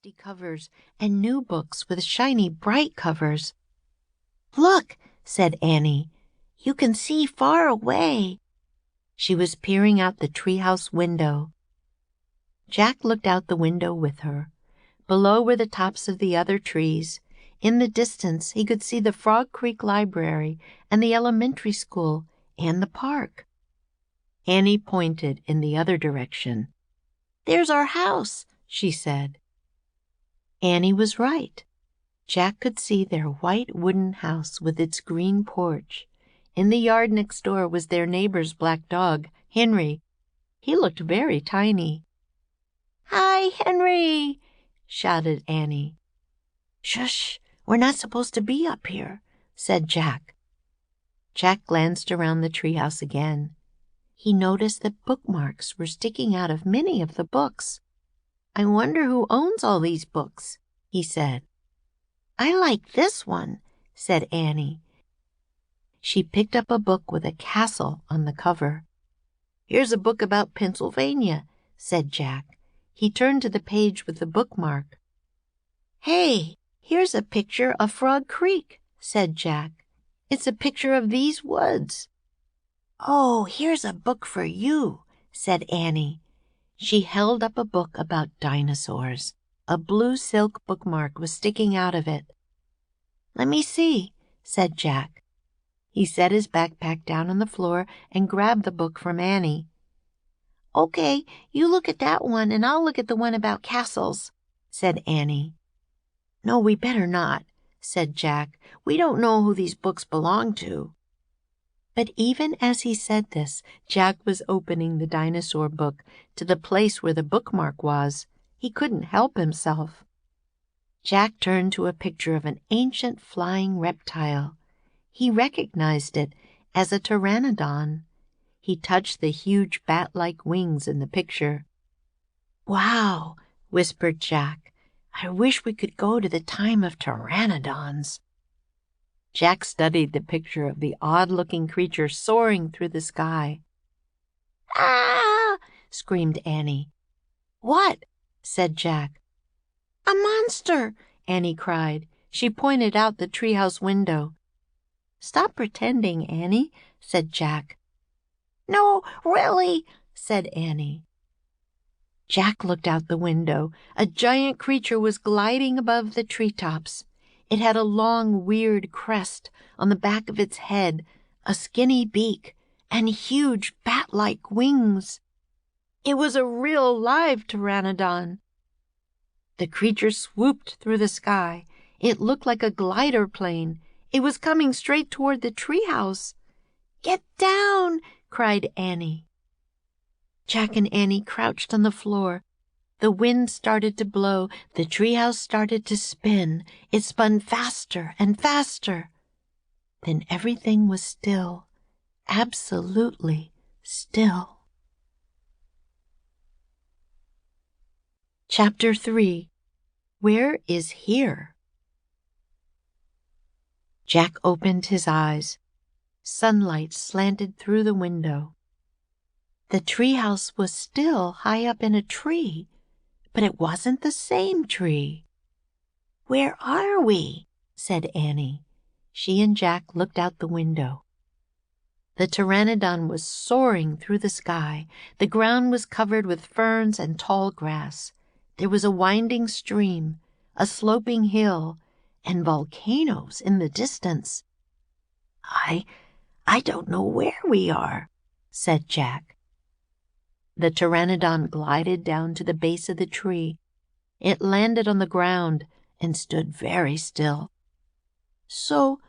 dusty covers and new books with shiny, bright covers. "Look," said Annie. "You can see far away." She was peering out the treehouse window. Jack looked out the window with her. Below were the tops of the other trees. In the distance he could see the Frog Creek Library and the elementary school and the park. Annie pointed in the other direction. "There's our house," she said. Annie was right. Jack could see their white wooden house with its green porch. In the yard next door was their neighbor's black dog, Henry. He looked very tiny. "Hi, Henry!" shouted Annie. "Shush! We're not supposed to be up here," said Jack. Jack glanced around the treehouse again. He noticed that bookmarks were sticking out of many of the books. "I wonder who owns all these books," he said. "I like this one," said Annie. She picked up a book with a castle on the cover. "Here's a book about Pennsylvania," said Jack. He turned to the page with the bookmark. "Hey, here's a picture of Frog Creek," said Jack. "It's a picture of these woods." "Oh, here's a book for you," said Annie. She held up a book about dinosaurs. A blue silk bookmark was sticking out of it. "Let me see," said Jack. He set his backpack down on the floor and grabbed the book from Annie. "Okay, you look at that one and I'll look at the one about castles," said Annie. "No, we better not," said Jack. "We don't know who these books belong to." But even as he said this, Jack was opening the dinosaur book to the place where the bookmark was. He couldn't help himself. Jack turned to a picture of an ancient flying reptile. He recognized it as a pteranodon. He touched the huge bat-like wings in the picture. "Wow," whispered Jack. "I wish we could go to the time of pteranodons." Jack studied the picture of the odd-looking creature soaring through the sky. "Ah!" screamed Annie. "What?" said Jack. "A monster!" Annie cried. She pointed out the treehouse window. "Stop pretending, Annie," said Jack. "No, really," said Annie. Jack looked out the window. A giant creature was gliding above the treetops. It had a long, weird crest on the back of its head, a skinny beak, and huge bat-like wings. It was a real live pteranodon. The creature swooped through the sky. It looked like a glider plane. It was coming straight toward the treehouse. "Get down!" cried Annie. Jack and Annie crouched on the floor. The wind started to blow. The treehouse started to spin. It spun faster and faster. Then everything was still, absolutely still. Chapter 3. Where is Here? Jack opened his eyes. Sunlight slanted through the window. The treehouse was still high up in a tree, but it wasn't the same tree. "Where are we?" said Annie. She and Jack looked out the window. The pteranodon was soaring through the sky. The ground was covered with ferns and tall grass. There was a winding stream, a sloping hill, and volcanoes in the distance. I don't know where we are," said Jack. The pteranodon glided down to the base of the tree. It landed on the ground and stood very still. "So,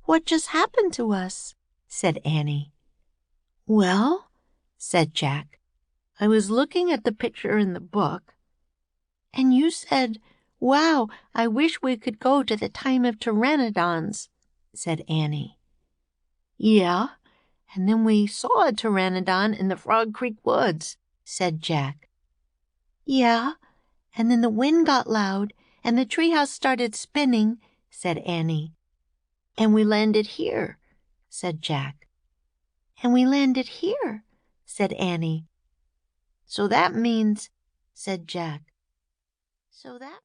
what just happened to us?" said Annie. "Well," said Jack, "I was looking at the picture in the book, and you said, 'Wow, I wish we could go to the time of pteranodons,'" said Annie. "Yeah, and then we saw a pteranodon in the Frog Creek woods," said Jack. "Yeah, and then the wind got loud and the treehouse started spinning," said Annie. "And we landed here," said Jack. "And we landed here," said Annie. "So that means," said Jack. "So that